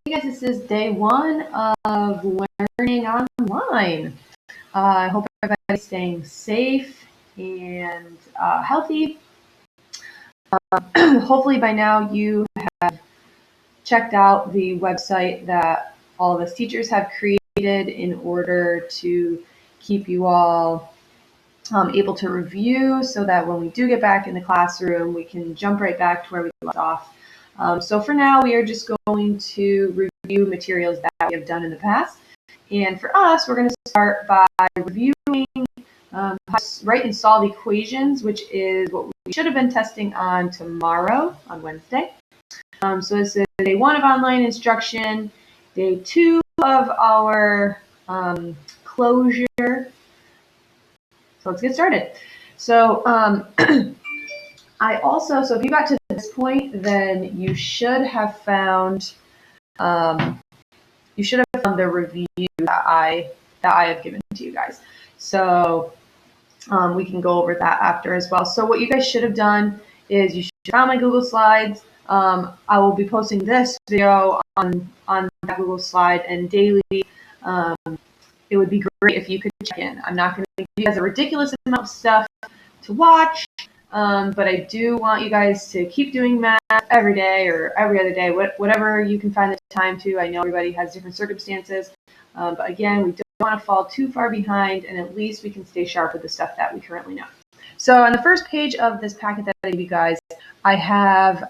guys, this is day one of learning online. I hope everybody's staying safe and healthy. Hopefully by now you have checked out the website that all of us teachers have created in order to keep you all able to review so that when we do get back in the classroom, we can jump right back to where we left off. So for now, we are just going to review materials that we have done in the past. And for us, we're going to start by reviewing how to write and solve equations, which is what we should have been testing on tomorrow, on Wednesday. So this is day one of online instruction, day two of our closure. So let's get started. So so if you got to this point, then you should have found the review that I have given to you guys. So we can go over that after as well. So what you guys should have done is you should have found my Google Slides. I will be posting this video on that Google slide, and daily it would be great if you could check in. I'm not going to give you guys a ridiculous amount of stuff to watch, but I do want you guys to keep doing math every day or every other day, whatever you can find the time to. I know everybody has different circumstances, but again, we don't want to fall too far behind, and at least we can stay sharp with the stuff that we currently know. So on the first page of this packet that I gave you guys, I have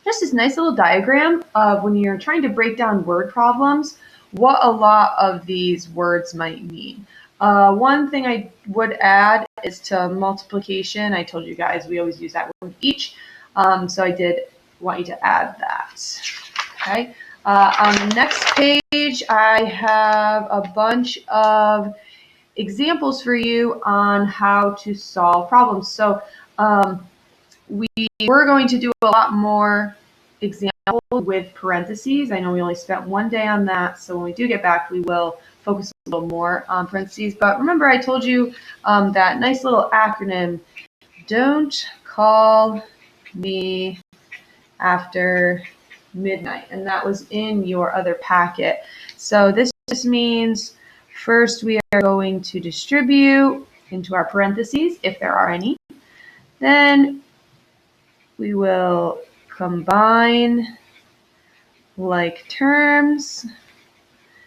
just this nice little diagram of when you're trying to break down word problems, what a lot of these words might mean. One thing I would add is to multiplication. I told you guys we always use that word each, so I did want you to add that. Okay. On the next page, I have a bunch of examples for you on how to solve problems. So we're going to do a lot more examples with parentheses. I know we only spent one day on that, so when we do get back, we will focus a little more on parentheses. But remember, I told you that nice little acronym, don't call me after midnight, and that was in your other packet. So this just means first we are going to distribute into our parentheses, if there are any. Then we will combine like terms.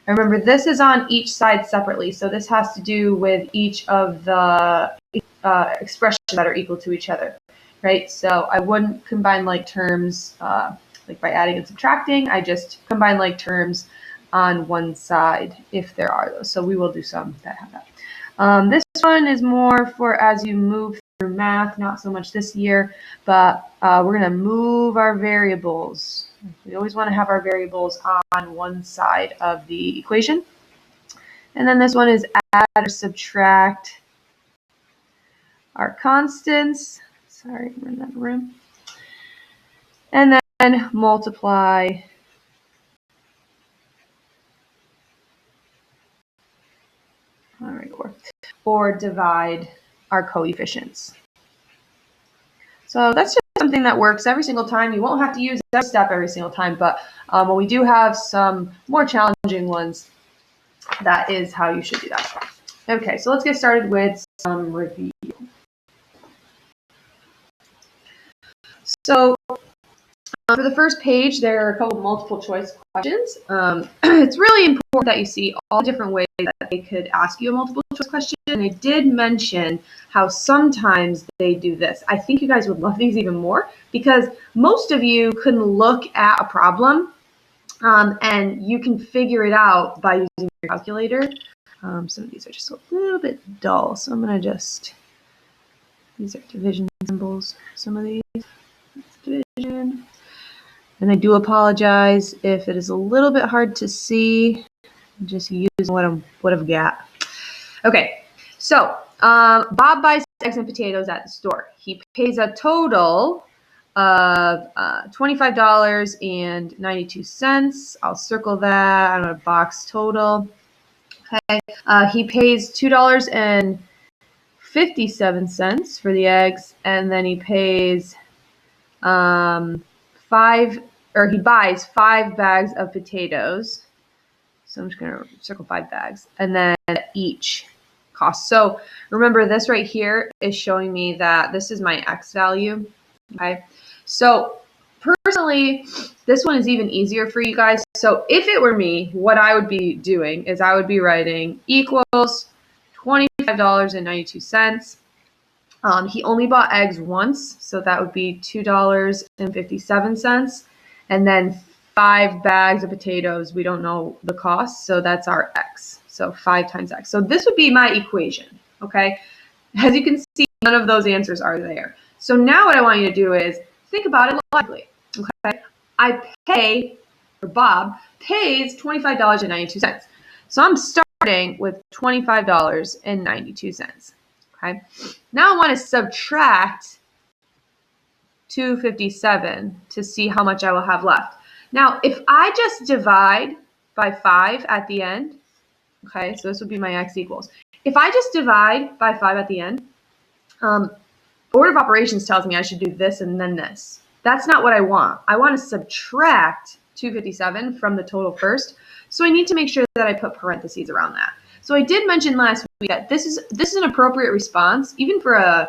And remember, this is on each side separately, so this has to do with each of the expressions that are equal to each other, right? So I wouldn't combine like terms like by adding and subtracting. I just combine like terms on one side if there are those. So we will do some that have that. This one is more for as you move through math, not so much this year, but we're going to move our variables. We always want to have our variables on one side of the equation. And then this one is add or subtract our constants. Sorry, I'm in that room. And then multiply or divide our coefficients. So that's just something that works every single time. You won't have to use that step every single time, but when we do have some more challenging ones, that is how you should do that. Okay, so let's get started with some review. So for the first page, there are a couple multiple choice questions. It's really important that you see all the different ways that they could ask you a multiple choice question. And I did mention how sometimes they do this. I think you guys would love these even more because most of you can look at a problem and you can figure it out by using your calculator. Some of these are just a little bit dull, so I'm going to these are division symbols, some of these. Division. And I do apologize if it is a little bit hard to see. I'm just using what I've got. Okay, so Bob buys eggs and potatoes at the store. He pays a total of $25.92. I'll circle that. I'm going to box total. Okay, he pays $2.57 for the eggs, and then he pays $5 or he buys 5 bags of potatoes. So I'm just going to circle 5 bags, and then each cost. So remember, this right here is showing me that this is my X value. Okay. So personally, this one is even easier for you guys. So if it were me, what I would be doing is I would be writing equals $25.92. He only bought eggs once, so that would be $2.57. And then 5 bags of potatoes, we don't know the cost, so that's our X. So 5 times X. So this would be my equation, okay? As you can see, none of those answers are there. So now what I want you to do is think about it logically, okay? Bob pays $25.92. So I'm starting with $25.92. Okay. Now I want to subtract 257 to see how much I will have left. Now, if I just divide by 5 at the end, okay, so this would be my X equals. If I just divide by 5 at the end, order of operations tells me I should do this and then this. That's not what I want. I want to subtract 257 from the total first. So I need to make sure that I put parentheses around that. So I did mention last week that this is an appropriate response, even for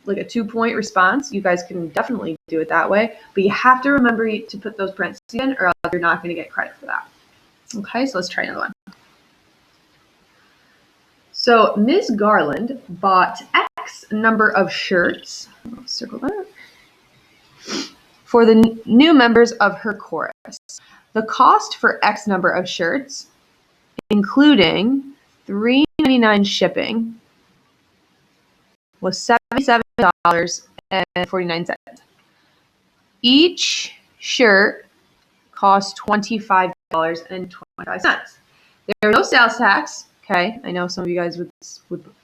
like a 2-point response. You guys can definitely do it that way, but you have to remember to put those parentheses in, or else you're not going to get credit for that. Okay, so let's try another one. So Ms. Garland bought X number of shirts. I'll circle that. For the new members of her chorus. The cost for X number of shirts, including $3.99 shipping, was $77.49. Each shirt cost $25.25. There are no sales tax. Okay, I know some of you guys would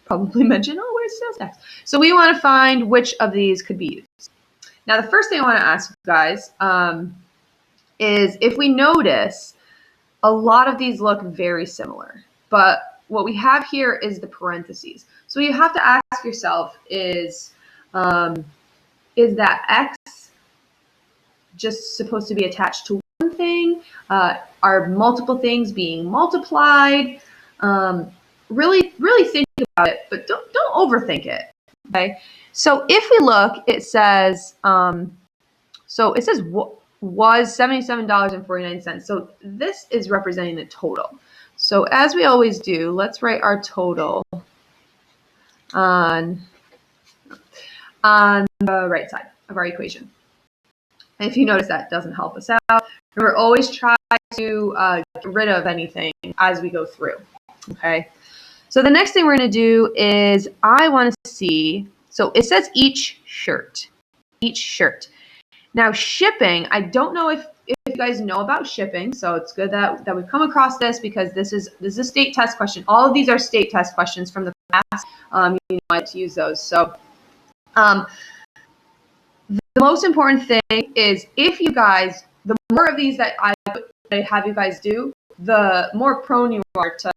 probably mention, oh, where's sales tax? So we want to find which of these could be used. Now, the first thing I want to ask you guys is if we notice, a lot of these look very similar, but what we have here is the parentheses. So you have to ask yourself, is that X just supposed to be attached to one thing? Are multiple things being multiplied? Really think about it, but don't overthink it. Okay. So if we look, it says was $77.49. So this is representing the total. So as we always do, let's write our total on the right side of our equation. And if you notice, that doesn't help us out. Remember, always try to get rid of anything as we go through. Okay. So the next thing we're going to do is I want to see, so it says each shirt. Now shipping, I don't know if you guys know about shipping, so it's good that we've come across this, because this is a state test question. All of these are state test questions from the past. You know how to use those. So the most important thing is, if you guys, the more of these that I have you guys do, the more prone you are to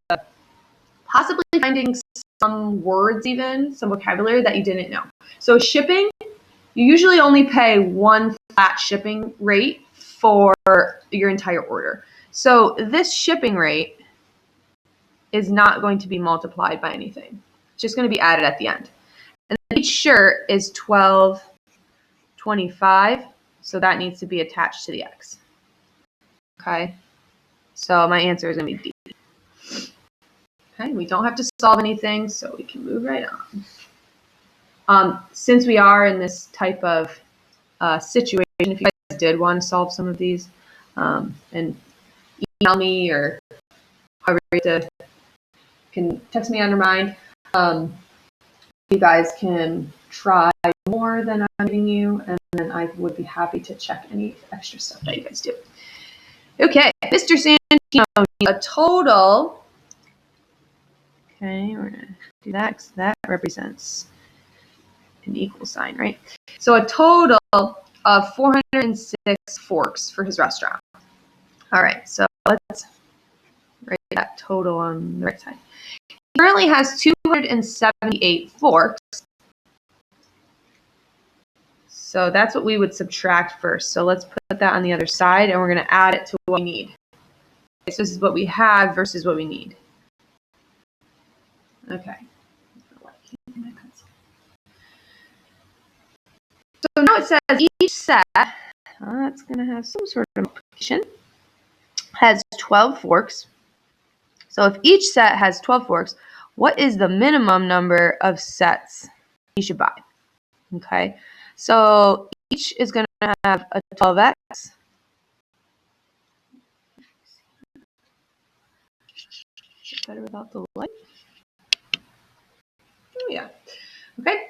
possibly finding some words, even some vocabulary that you didn't know. So shipping, you usually only pay one flat shipping rate for your entire order. So this shipping rate is not going to be multiplied by anything. It's just going to be added at the end. And each shirt is $12.25, so that needs to be attached to the X. Okay, so my answer is going to be D. Okay, we don't have to solve anything, so we can move right on. Since we are in this type of situation, if you guys did want to solve some of these, and email me, or however you can text me on your mind, you guys can try more than I'm giving you, and then I would be happy to check any extra stuff that you guys do. Okay, Mr. Santino, a total. Okay, we're going to do that because that represents an equal sign, right? So a total of 406 forks for his restaurant. All right, so let's write that total on the right side. He currently has 278 forks. So that's what we would subtract first. So let's put that on the other side, and we're going to add it to what we need. Okay, so this is what we have versus what we need. Okay. So now it says each set, it's going to have some sort of multiplication, has 12 forks. So if each set has 12 forks, what is the minimum number of sets you should buy? Okay, so each is going to have a 12x. Better without the light. Oh yeah. Okay.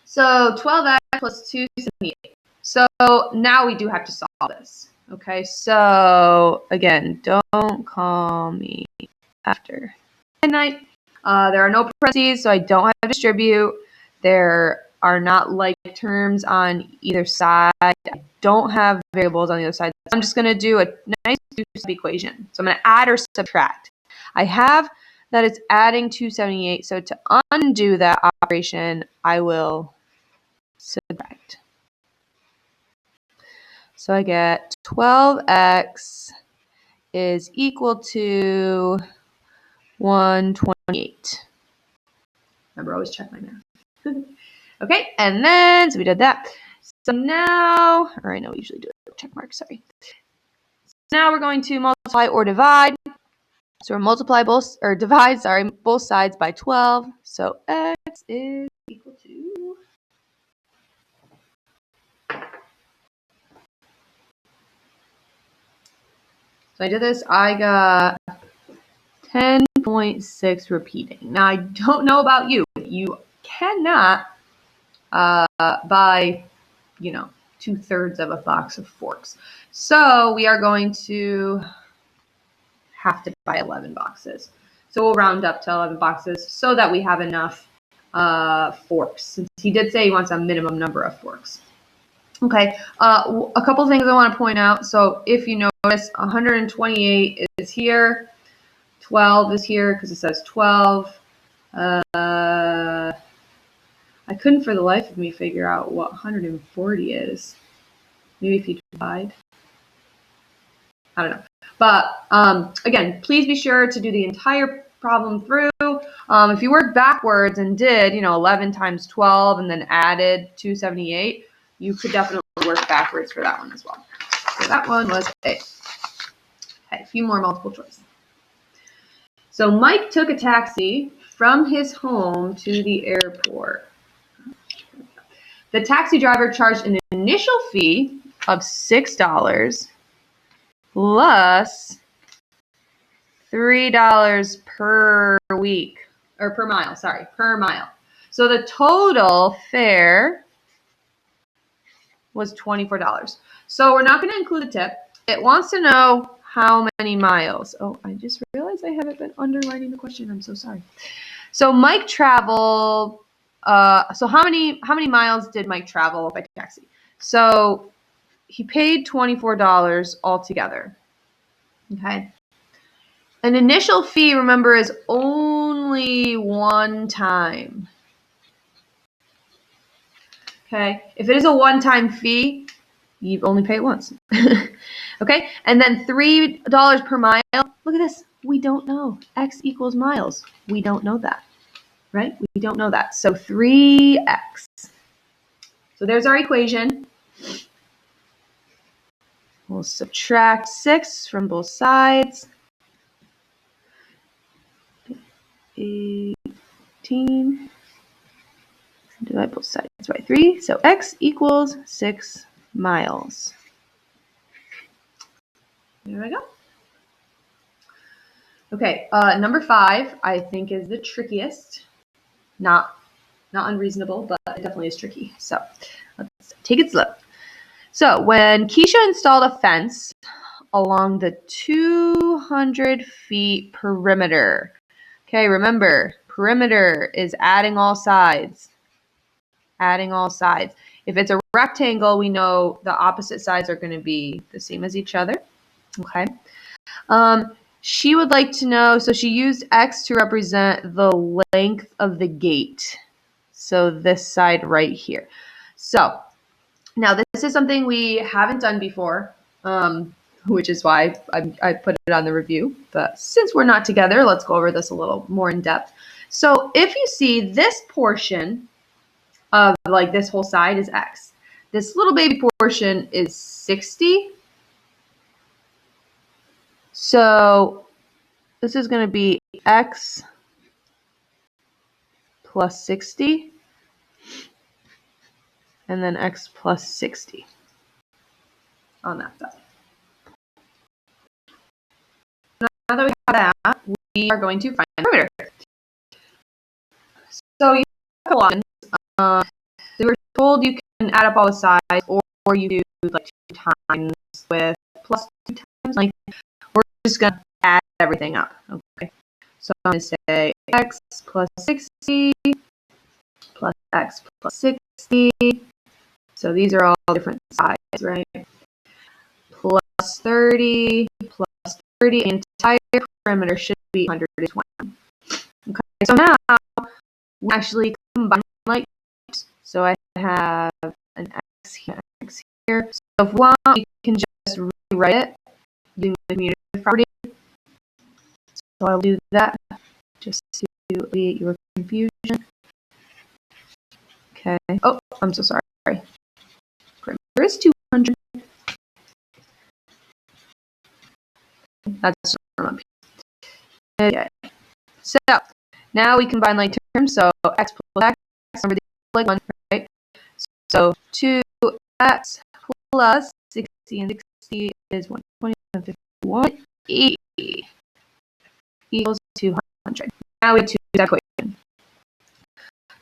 So 12x plus 278. So now we do have to solve this. Okay. So again, don't call me after midnight. There are no parentheses, so I don't have to distribute. There are not like terms on either side. I don't have variables on the other side. So I'm just going to do a nice two-step equation. So I'm going to add or subtract. I have that it's adding 278. So to undo that operation, I will subtract. So I get 12x is equal to 128. Remember, always check my math. Okay, and then, so we did that. So now, or I know we usually do a check mark, sorry. So now we're going to multiply or divide. So we're multiply both, or divide, sorry, both sides by 12. So x is equal to, so I did this, I got 10.6 repeating. Now I don't know about you, but you cannot buy, 2/3 of a box of forks. So we are going to have to buy 11 boxes. So we'll round up to 11 boxes so that we have enough forks, since he did say he wants a minimum number of forks. Okay, a couple things I want to point out. So if you notice, 128 is here, 12 is here because it says 12. I couldn't for the life of me figure out what 140 is. Maybe if you divide. I don't know. But again, please be sure to do the entire problem through. If you work backwards and did, 11 times 12 and then added 278, you could definitely work backwards for that one as well. So that one was A. Okay, a few more multiple choice. So Mike took a taxi from his home to the airport. The taxi driver charged an initial fee of $6 plus $3 per week, or per mile, sorry, per mile. So the total fare was $24. So we're not going to include a tip. It wants to know how many miles. Oh, I just realized I haven't been underlining the question. I'm so sorry. So Mike traveled, so how many miles did Mike travel by taxi? So he paid $24 altogether. Okay. An initial fee, remember, is only one time. Okay. If it is a one-time fee, you only pay it once. Okay. And then $3 per mile. Look at this. We don't know. X equals miles. We don't know that. Right? We don't know that. So 3x. So there's our equation. We'll subtract 6 from both sides. 18. Divide both sides by 3. So x equals 6 miles. There we go. Okay, number 5, I think, is the trickiest. Not unreasonable, but it definitely is tricky. So let's take it slow. So when Keisha installed a fence along the 200 feet perimeter. Okay, remember, perimeter is adding all sides. Adding all sides. If it's a rectangle, we know the opposite sides are going to be the same as each other. Okay. She would like to know, so she used X to represent the length of the gate. So this side right here. So Now, this is something we haven't done before, which is why I put it on the review. But since we're not together, let's go over this a little more in depth. So if you see this portion of like this whole side is x. This little baby portion is 60. So this is going to be x plus 60. And then x plus 60 on that side. Now that we have that, we are going to find the perimeter. So you have a couple options. They were told you can add up all the sides, or you do like 2 times with plus 2 times. Like, we're just going to add everything up. Okay. So I'm going to say x plus 60 plus x plus 60. So these are all different sides, right? Plus 30 plus 30. The entire perimeter should be 120. Okay, so now we actually combine like this. So I have an x here, x here. So if we want, we can just rewrite it using the commutative property. So I'll do that just to alleviate your confusion. Okay. Oh, I'm so sorry. Perimeter is 200. That's not up here. Okay. So now we combine like terms. So x plus x, remember the like 1, right? So 2x plus 60, and 60 is 120 and 51. 80 equals 200. Now we choose that equation.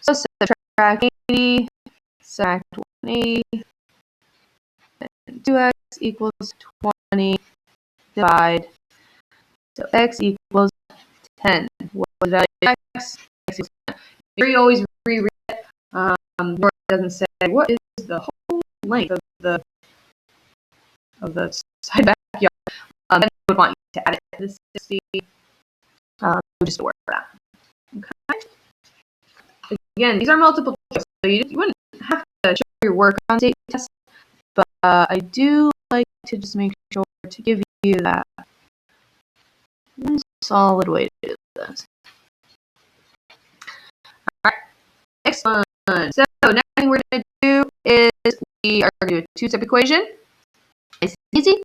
So subtract 80, subtract 180, and 2x equals 20, divide. So x equals 10. What was the value of x? X equals 10. Here you always reread it. Nor it doesn't say what is the whole length of the side backyard. Then I would want you to add it to the 60. Just to work for that. Okay. Again, these are multiple choice, so you wouldn't have to show your work on state tests, but I do like to just make sure to give you that one solid way to do this. All right, next one. So next thing we're going to do is we are going to do a two-step equation. It's easy.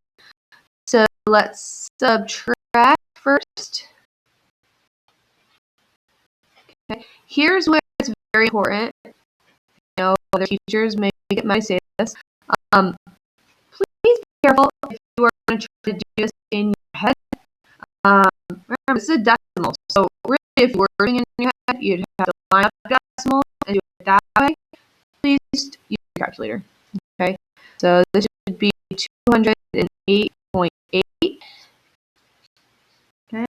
So let's subtract first. Okay. Here's where it's very important. You know, other teachers may get my say this. Please be careful if you are going to try to do this in your head. Remember, this is a decimal. So really, if you were doing it in your head, you'd have to line up the decimal and do it that way. Please use your calculator. Okay. So this should be 208.8. Okay.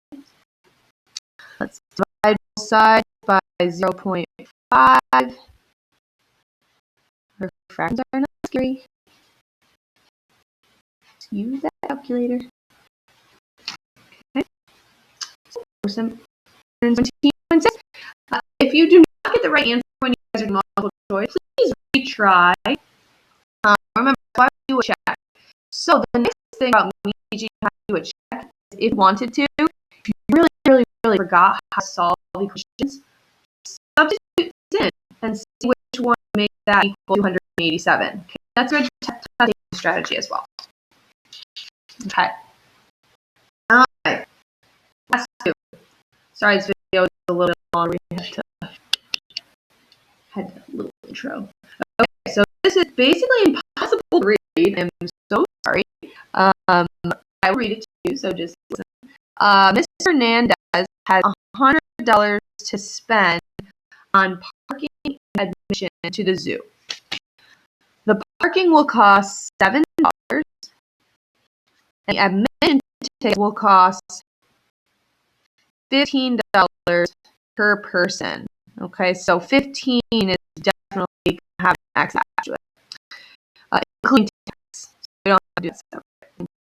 Let's divide both sides by 0.5. Our fractions are not scary. Just use that calculator. Okay. So for some 17.6. If you do not get the right answer when you guys are doing multiple choice, please retry. Remember, why do a check? So the next thing about me teaching you how to do a check is if you wanted to, if you really forgot how to solve equations, substitute it in and see which one makes that equal 287. Okay, that's a testing strategy as well. Okay. All right. Last two. Sorry, this video is a little bit long. We had a little intro. Okay, so this is basically impossible to read. I'm so sorry. I will read it to you, so just listen. Mr. Hernandez has $100 to spend on parking and admission to the zoo. The parking will cost $7, and the admission ticket will cost $15 per person. Okay, so 15 is definitely having access to it, including tax. So we don't have to do that separate,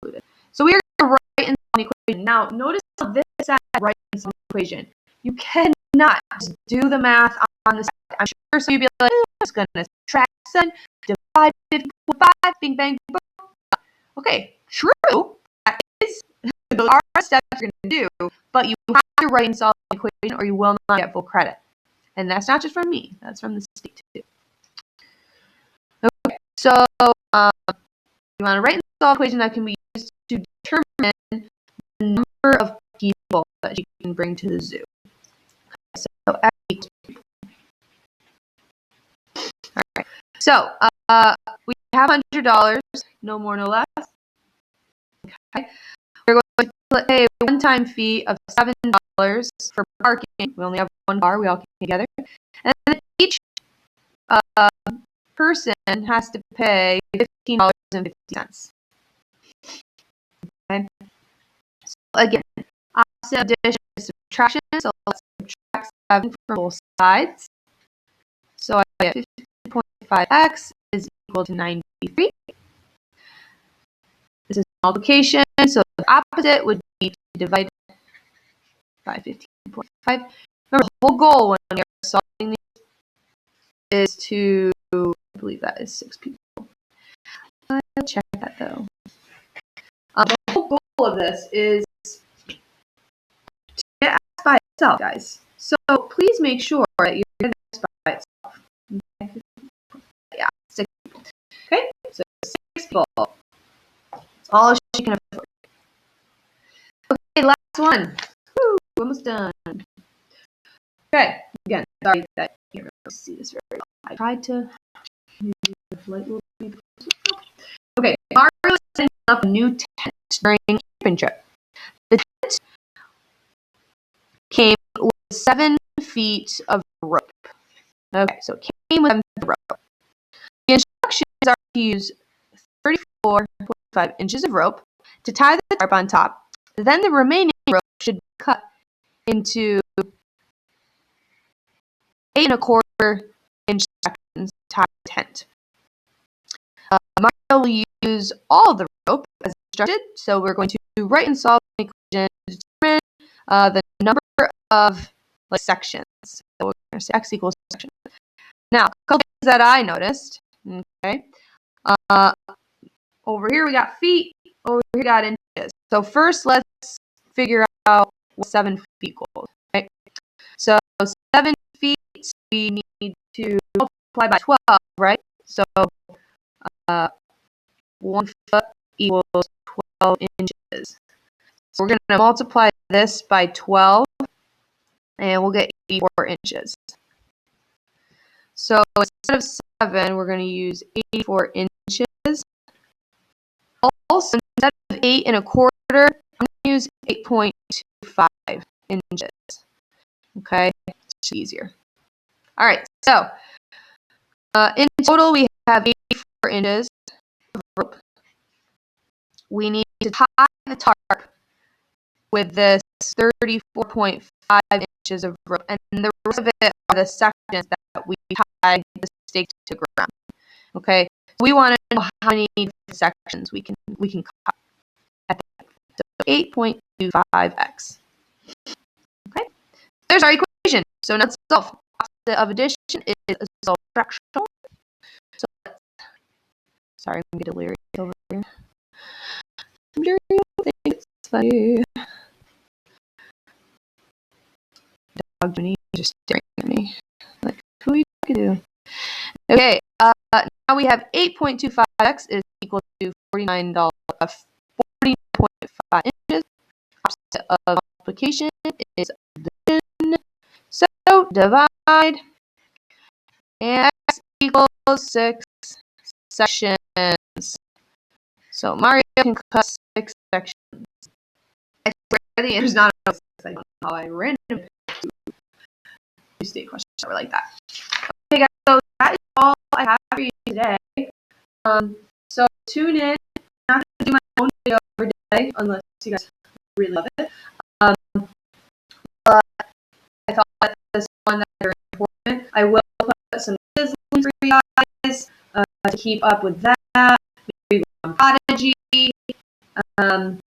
included. So we are going to write in the equation. Now, notice how this is right in the equation. You cannot just do the math on the side. I'm sure some of you will be like, I'm just going to subtract 7, divide 50 1.5, bing, bang, boom. Okay, true. That is, those are steps you're going to do, but you have to write and solve the equation or you will not get full credit. And that's not just from me, that's from the state too. Okay, so you want to write and solve equation that can be used to determine the number of people that you can bring to the zoo. Okay, so X equals people. All right. So we have $100, no more, no less. Okay. We're going to pay a one-time fee of $7 for parking. We only have one car. We all came together, and then each person has to pay $15.50. Okay. So again, opposite addition is subtraction. So let's subtract 7 from both sides. So I get 15.5x is equal to 93. This is multiplication, so the opposite would be to divide by 15.5. Remember, the whole goal when you're solving these is to, I believe that is 6 people. I'll check that though. The whole goal of this is to get x by itself, guys. So please make sure that you're getting x by itself. Okay? Yeah, 6 people. Okay, so 6 people. That's all she can afford. Okay, last one. Woo, almost done. Okay, again, sorry that you can't really see this very well. I tried to maybe the light will be. Okay, Mario is setting up a new tent during a camping trip. The tent came with 7 feet of rope. Okay, so it came with 7 feet of rope. The instructions are to use 34.5 inches of rope to tie the tarp on top. Then the remaining rope should be cut into 8 1/4-inch sections to tie the tent. Mario will use all the rope as instructed, so we're going to write and solve an equation to determine the number of sections. So we're going to say x equals section. Now, a couple things that I noticed. Okay, over here we got feet. Over here we got inches. So first, let's figure out what 7 feet equals. Right. So 7 feet we need to multiply by 12, right? So 1 foot equals 12 inches. So we're going to multiply this by 12, and we'll get 84 inches. So instead of 7, we're going to use 84 inches. Also, instead of 8 1/4, I'm going to use 8.25 inches. Okay, it's easier. All right, so in total, we have 84 inches of rope. We need to tie the tarp with this 34.5 inches of rope, and the rest of it are the sections that we tie the stake to the ground. Okay, so we want to know how many sections we can cut at the end. So 8.25x. Okay, there's our equation. So now let's solve. Opposite of addition is subtraction. So sorry, I'm getting delirious over here. It's funny. Dog Jimmy is just staring at me like, who are you talking to? Okay, now we have 8.25x is equal to 40.5 inches. Opposite of multiplication is addition. So divide, and x equals 6 sections. So Mario can cut 6 sections. I swear the answer is not a 6. I don't know how I randomly do state questions that were like that. Okay, guys, so that is all I have for you today. So tune in. I'm not going to do my own video every day unless you guys really love it. But I thought that this one that very important. I will put some quiz links for you guys to keep up with that. Maybe on Prodigy. And